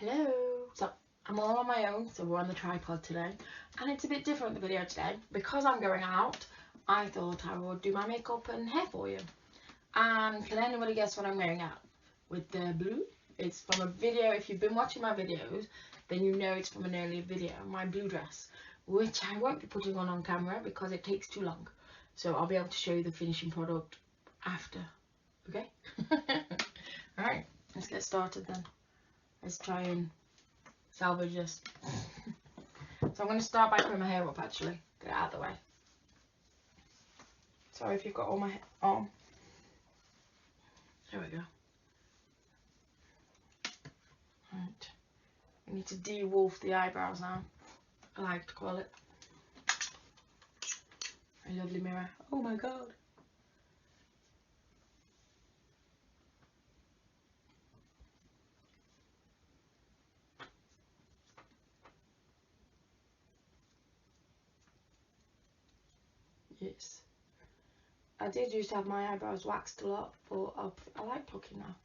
Hello. So I'm all on my own, so we're on the tripod today, and it's a bit different, the video today, because I'm going out. I thought I would do my makeup and hair for you. And can anybody guess what I'm wearing out? With the blue, it's from a video. If you've been watching my videos, then you know it's from an earlier video, my blue dress, which I won't be putting on camera because it takes too long. So I'll be able to show you the finishing product after, okay? Alright, let's get started then. Let's try and salvage this. So I'm going to start by putting my hair up, actually. Get it out of the way. Sorry if you've got all my hair on. There we go. Right. I need to de-wolf the eyebrows now, I like to call it. A lovely mirror. Oh my god. Yes. I did used to have my eyebrows waxed a lot, but I like plucking now.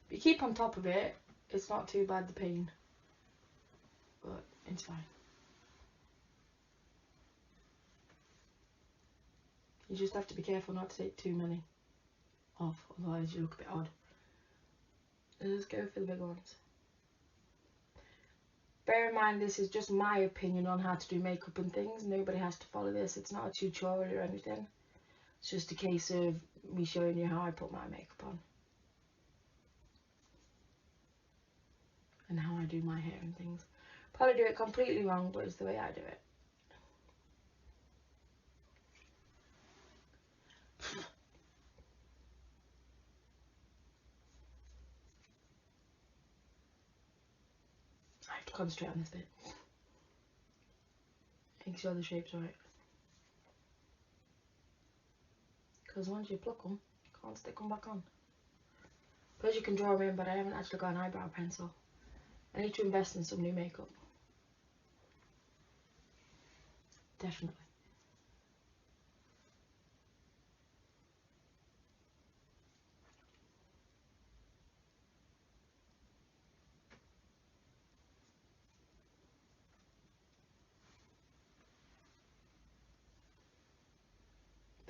If you keep on top of it, it's not too bad, the pain. But it's fine. You just have to be careful not to take too many off, otherwise you look a bit odd. Let's go for the big ones. Bear in mind, this is just my opinion on how to do makeup and things. Nobody has to follow this. It's not a tutorial or anything. It's just a case of me showing you how I put my makeup on. And how I do my hair and things. Probably do it completely wrong, but it's the way I do it. I have to concentrate on this bit. Make sure the shape's right. Because once you pluck them, you can't stick them back on. Plus you can draw them in, but I haven't actually got an eyebrow pencil. I need to invest in some new makeup. Definitely.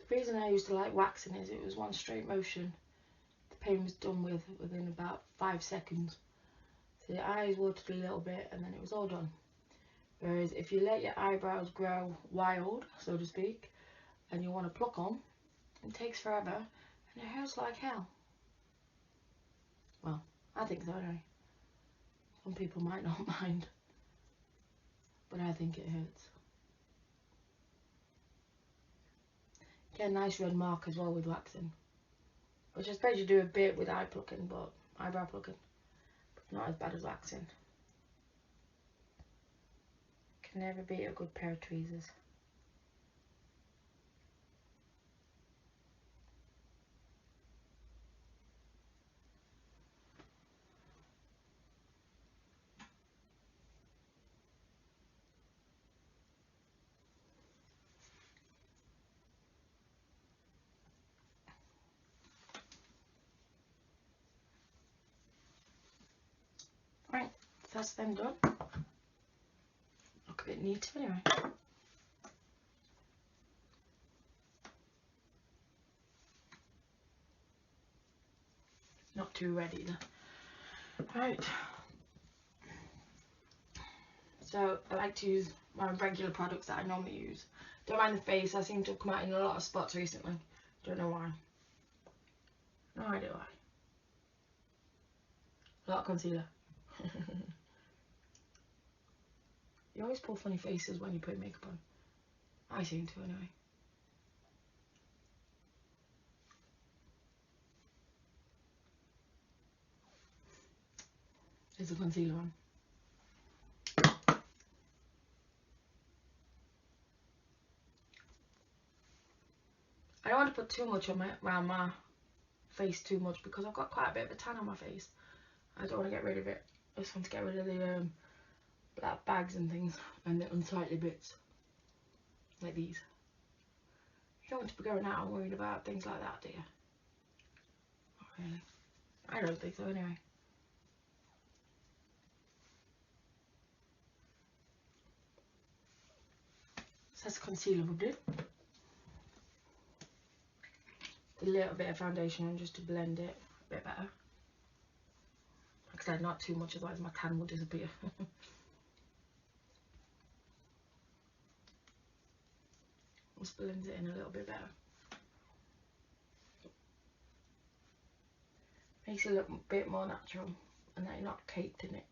The reason I used to like waxing is it was one straight motion. The pain was done with within about 5 seconds. So the eyes watered a little bit and then it was all done. Whereas if you let your eyebrows grow wild, so to speak, and you want to pluck them, it takes forever and it hurts like hell. Well, I think so anyway. Some people might not mind, but I think it hurts. Get a nice red mark as well with waxing, which I suppose you do a bit with eye plucking, but eyebrow plucking, but not as bad as waxing. Can never beat a good pair of tweezers. Right, that's them done. Look a bit neat anyway. Not too red either. Right. So I like to use my regular products that I normally use. Don't mind the face, I seem to have come out in a lot of spots recently. Don't know why. No idea why. A lot of concealer. You always pull funny faces when you put makeup on. I seem to anyway. There's a concealer on. I don't want to put too much on around my face too much because I've got quite a bit of a tan on my face. I don't want to get rid of it. I just want to get rid of the black bags and things and the unsightly bits like these. You don't want to be going out and worried about things like that, do you? Not really. I don't think so anyway. this concealer would do. A little bit of foundation on just to blend it a bit better. Like I said, not too much, otherwise my tan will disappear. Just blend it in a little bit better. Makes it look a bit more natural and that you're not caked in it.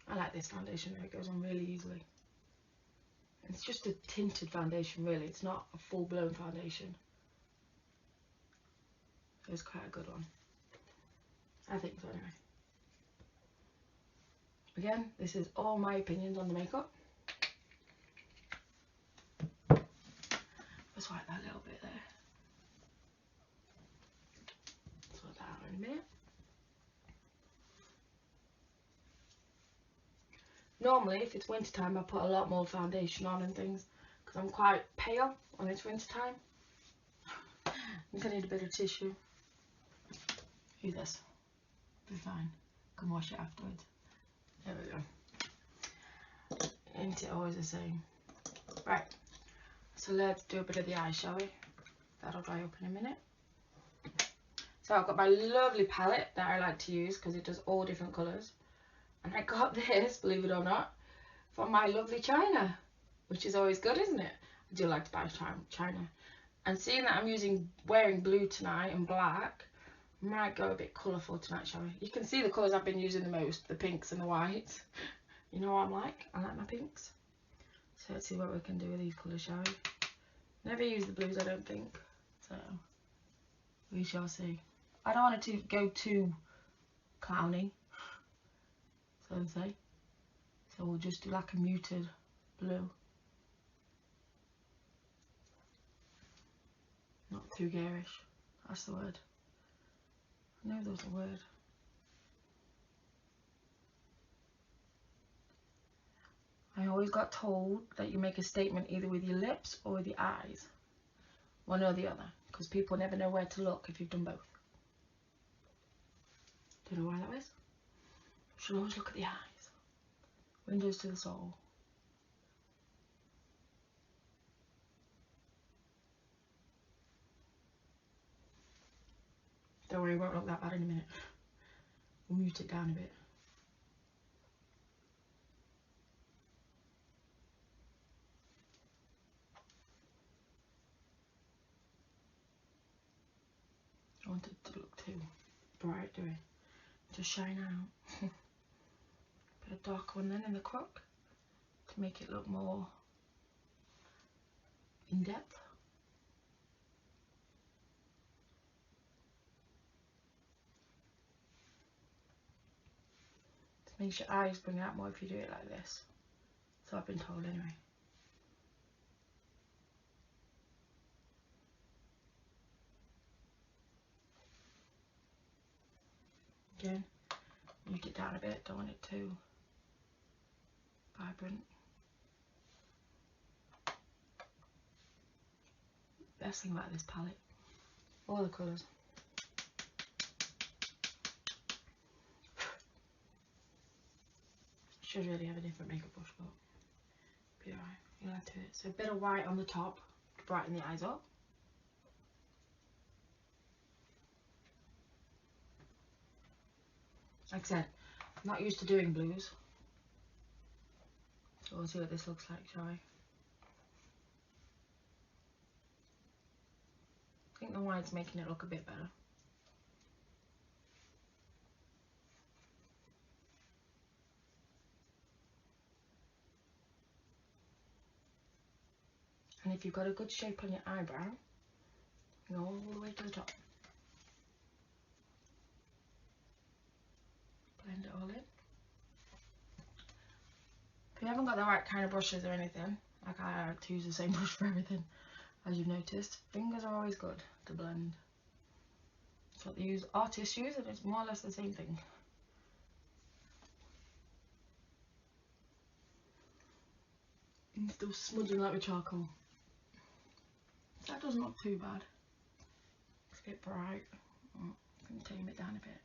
I like this foundation, it goes on really easily. It's just a tinted foundation really, it's not a full-blown foundation. It's quite a good one. I think so anyway. Again, this is all my opinions on the makeup. Let's wipe that little bit there. Sort that out in a minute. Normally, if it's winter time, I put a lot more foundation on and things because I'm quite pale when it's winter time. I think I need a bit of tissue. Use this. Be fine. Can wash it afterwards. There we go. Ain't it always the same? Right. So let's do a bit of the eye, shall we? That'll dry up in a minute. So I've got my lovely palette that I like to use because it does all different colours. And I got this, believe it or not, from my lovely China, which is always good, isn't it? I do like to buy China. And seeing that I'm wearing blue tonight and black, I might go a bit colourful tonight, shall we? You can see the colours I've been using the most, the pinks and the whites. You know what I'm like? I like my pinks. So let's see what we can do with these colours, shall we? Never use the blues, I don't think. So we shall see. I don't want it to go too clowny, so to say. So we'll just do like a muted blue. Not too garish. That's the word. I know there's a word. I always got told that you make a statement either with your lips or with your eyes. One or the other. Because people never know where to look if you've done both. Don't know why that is. Should always look at the eyes. Windows to the soul. Don't worry, it won't look that bad in a minute. We'll mute it down a bit. I want it to look too bright, do I? Just shine out. Put a dark one then in the crook to make it look more in depth. It makes your eyes bring out more if you do it like this. So I've been told anyway. Again, mute it down a bit, don't want it too vibrant. Best thing about this palette, all the colours. Should really have a different makeup brush, but be alright, you'll add to it. So a bit of white on the top to brighten the eyes up. Like I said, I'm not used to doing blues. So we'll see what this looks like, shall we? I think the white's making it look a bit better. And if you've got a good shape on your eyebrow, go all the way to the top. Blend it all in. If you haven't got the right kind of brushes or anything, like I like to use the same brush for everything, as you've noticed, fingers are always good to blend. That's what they use, artists use, and it's more or less the same thing. I'm still smudging like with charcoal. That doesn't look too bad. It's a bit bright. I'm going to tame it down a bit.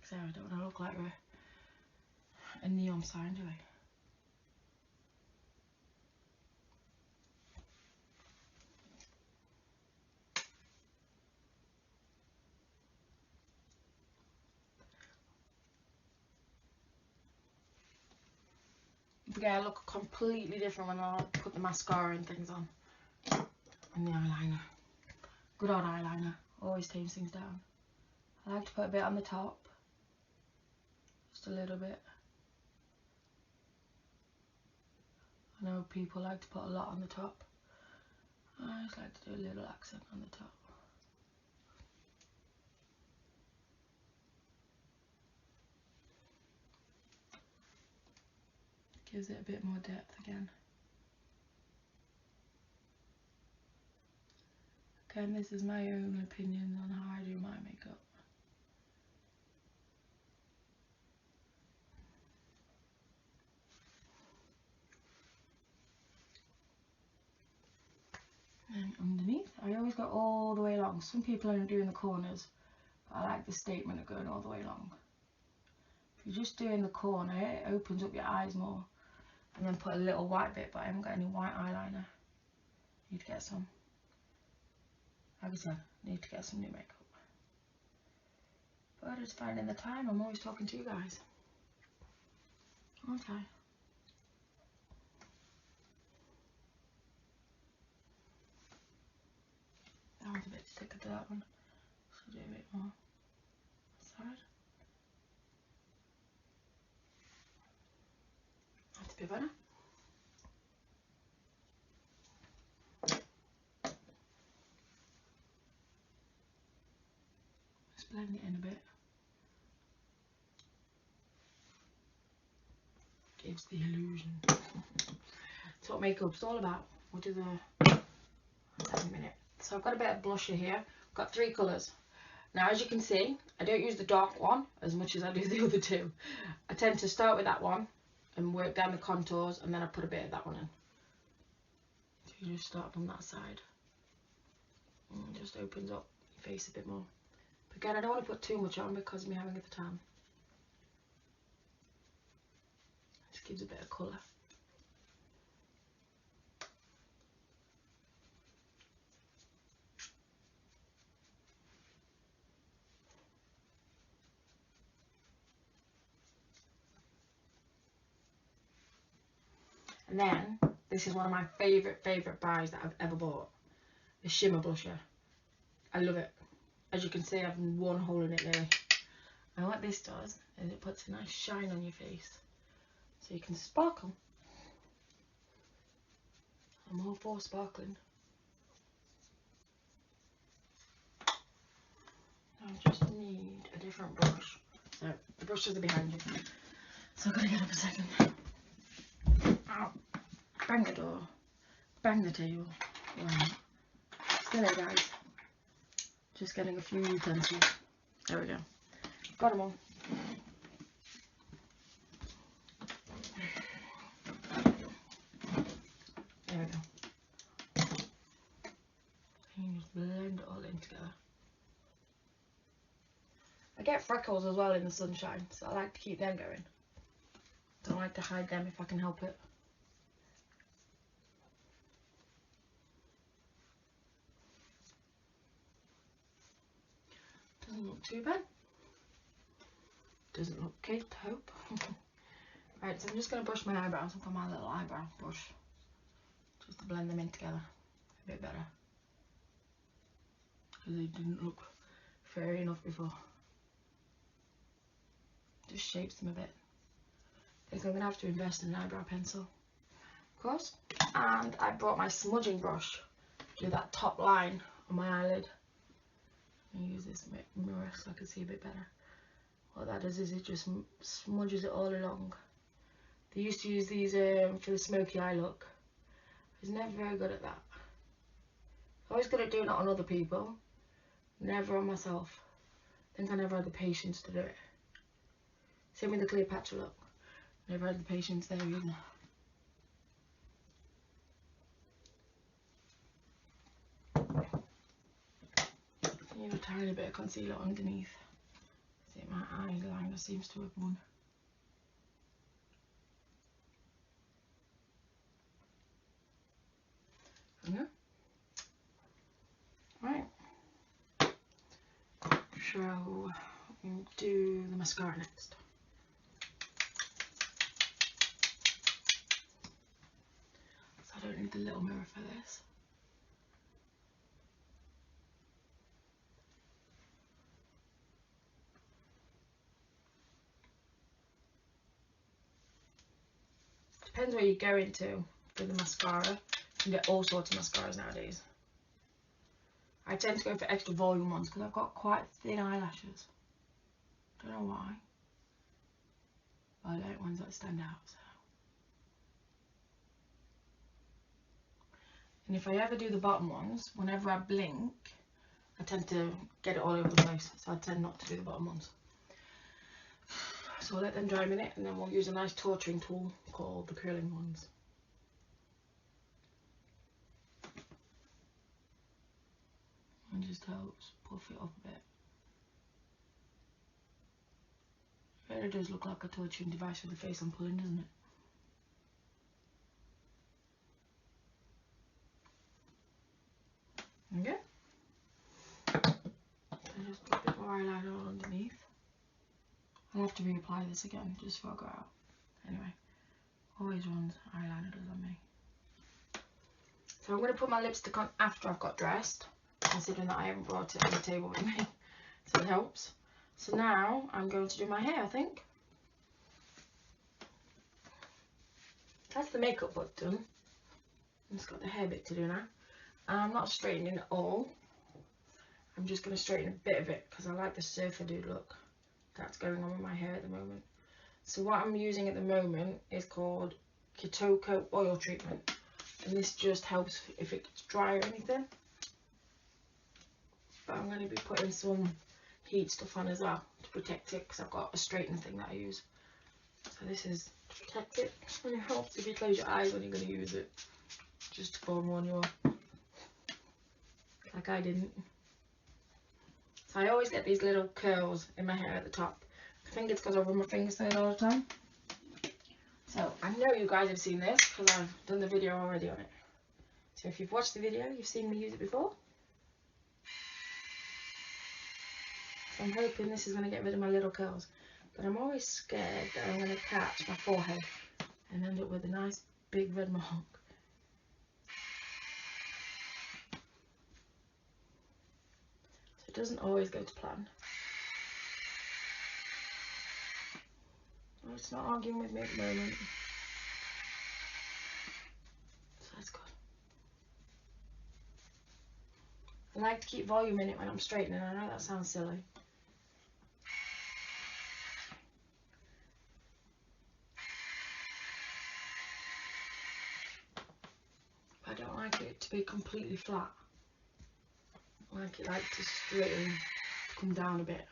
So I don't want to look like a neon sign, do I? But yeah, I look completely different when I put the mascara and things on. And the eyeliner. Good old eyeliner. Always tames things down. I like to put a bit on the top. Just a little bit. I know people like to put a lot on the top. I just like to do a little accent on the top. Gives it a bit more depth again. Again, this is my own opinion on how I do my makeup. And underneath, I always go all the way along. Some people only do in the corners, but I like the statement of going all the way along. If you're just doing the corner, it opens up your eyes more. And then put a little white bit, but I haven't got any white eyeliner. Need to get some. Like I said, need to get some new makeup. But it's finding the time. I'm always talking to you guys. Okay. That one's a bit thicker to that one. So do a bit more side. That's a bit better. Just blend it in a bit. Gives the illusion. That's what makeup's all about. We'll do the in a minute. So I've got a bit of blusher here. I've got 3 colours. Now as you can see, I don't use the dark one as much as I do the other 2. I tend to start with that one and work down the contours, and then I put a bit of that one in. So you just start from that side. And it just opens up your face a bit more. But again, I don't want to put too much on because of me having a tan. Just gives a bit of colour. And then, this is one of my favourite buys that I've ever bought. The shimmer blusher. I love it. As you can see, I've one hole in it nearly. And what this does is it puts a nice shine on your face. So you can sparkle. I'm all for sparkling. I just need a different brush. So, the brushes are behind you. So I've got to get up a second. Ow. Bang the door. Bang the table. Right. Still there, guys. Just getting a few utensils. There we go. Got them all. There we go. And you just blend it all in together. I get freckles as well in the sunshine, so I like to keep them going. Don't like to hide them if I can help it. Doesn't look too bad. Doesn't look caked, I hope. Right, so I'm just going to brush my eyebrows. I've got my little eyebrow brush. Just to blend them in together a bit better. Because they didn't look fairy enough before. Just shapes them a bit. I think I'm going to have to invest in an eyebrow pencil. Of course. And I brought my smudging brush to do that top line on my eyelid. And use this mirror so I can see a bit better. What that does is it just smudges it all along. They used to use these for the smoky eye look. I was never very good at that. Always good at doing it on other people, never on myself. I think I never had the patience to do it. Same with the Cleopatra look. Never had the patience there either. tiny bit of concealer underneath. See, my eyeliner seems to have won. Yeah. Right. So we'll do the mascara next. So I don't need the little mirror for this. Depends where you go into with the mascara. You can get all sorts of mascaras nowadays. I tend to go for extra volume ones because I've got quite thin eyelashes. Don't know why. But I like ones that stand out. So. And if I ever do the bottom ones, whenever I blink, I tend to get it all over the place. So I tend not to do the bottom ones. So I'll let them dry a minute and then we'll use a nice torturing tool called the curling ones. And just helps puff it up a bit. It really does look like a torturing device with the face I'm pulling, doesn't it? Okay. So just put a bit more eyeliner underneath. I'll have to reapply this again just before I go out. Anyway, always runs eyeliner does on me. So I'm going to put my lipstick on after I've got dressed, considering that I haven't brought it on the table with me, so it helps. So now I'm going to do my hair, I think. That's the makeup look done. I've just got the hair bit to do now. And I'm not straightening it all. I'm just going to straighten a bit of it because I like the surfer dude look that's going on with my hair at the moment. So what I'm using at the moment is called Kitoko oil treatment. And this just helps if it gets dry or anything. But I'm going to be putting some heat stuff on as well to protect it because I've got a straightener thing that I use. So this is to protect it, and it helps if you close your eyes when you're going to use it. Just to forewarn you all. Like I didn't. So I always get these little curls in my hair at the top. I think it's because I run my fingers through it all the time. So I know you guys have seen this because I've done the video already on it. So if you've watched the video, you've seen me use it before. So I'm hoping this is going to get rid of my little curls. But I'm always scared that I'm going to catch my forehead and end up with a nice big red mark. So it doesn't always go to plan. Oh, it's not arguing with me at the moment. So that's good. I like to keep volume in it when I'm straightening. I know that sounds silly. But I don't like it to be completely flat. I like it to straighten, come down a bit.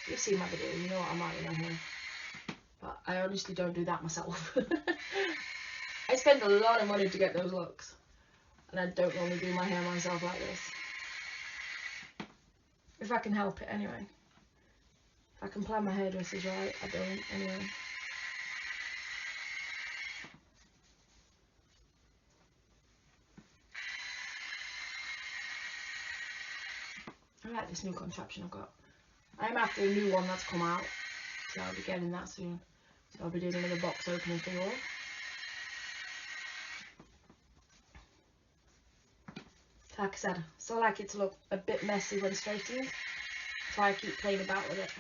You've seen my video, you know what I'm like in my hair. But I honestly don't do that myself. I spend a lot of money to get those looks. And I don't normally do my hair myself like this. If I can help it anyway. If I can plan my hairdressers right, I don't anyway. I like this new contraption I've got. I'm after a new one that's come out. So I'll be getting that soon. So I'll be doing another box opening for you all. Like I said, I still like it to look a bit messy when straightening. So I keep playing about with it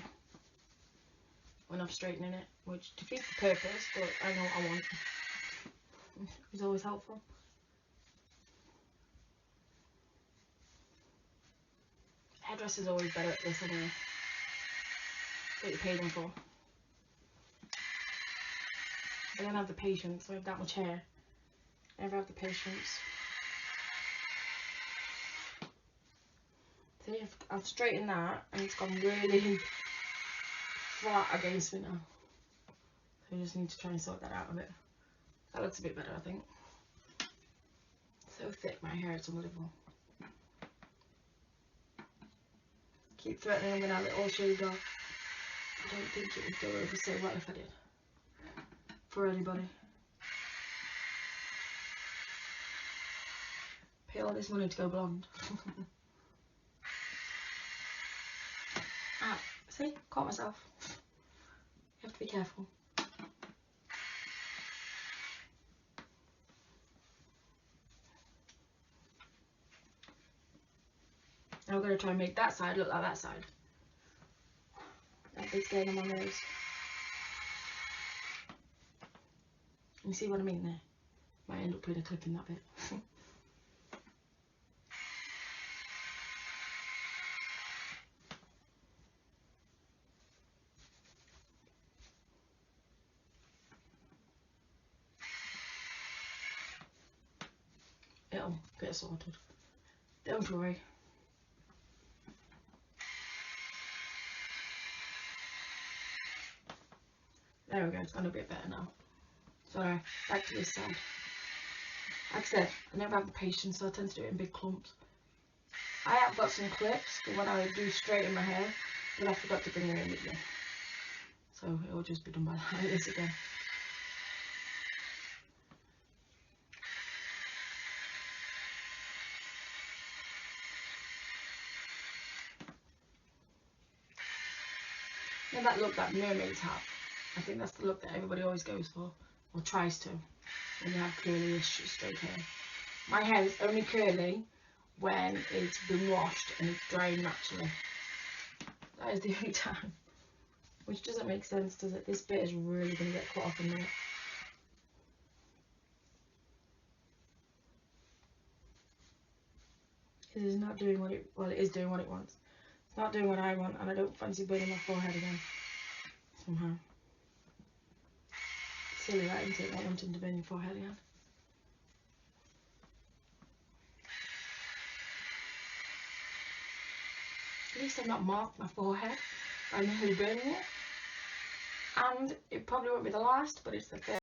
when I'm straightening it, which defeats the purpose, but I know what I want. It's always helpful. Hairdresser's always better at this anyway. That's what you pay them for. I don't have the patience, I have that much hair. I never have the patience. See, I've straightened that and it's gone really flat against me now. So I just need to try and sort that out a bit. That looks a bit better, I think. So thick my hair, it's unbelievable. keep threatening I'm going to have it all shaved off. I don't think it would go over so well if I did. For anybody. Pay all this money to go blonde. Ah, see? Caught myself. You have to be careful. Now we're going to try and make that side look like that side. That big stain on my nose. You see what I mean there? Might end up putting a clip in that bit. It'll get sorted. Don't worry. There we go, it's gone a bit better now. Sorry, back to this side. Like I said, I never have the patience, so I tend to do it in big clumps. I have got some clips for when I do straighten my hair, but I forgot to bring them in with me. So it'll just be done by like this again. And that look that mermaids have. I think that's the look that everybody always goes for, or tries to, when you have curly-ish straight hair. My hair is only curly when it's been washed and it's drying naturally. That is the only time. Which doesn't make sense, does it? This bit is really going to get cut off in there. It is not doing what it, well, it is doing what it wants. It's not doing what I want, and I don't fancy burning my forehead again. Somehow. Silly, right? Isn't it? Not wanting to burn your forehead again. At least I've not marked my forehead by nearly burning it. And it probably won't be the last, but it's the first.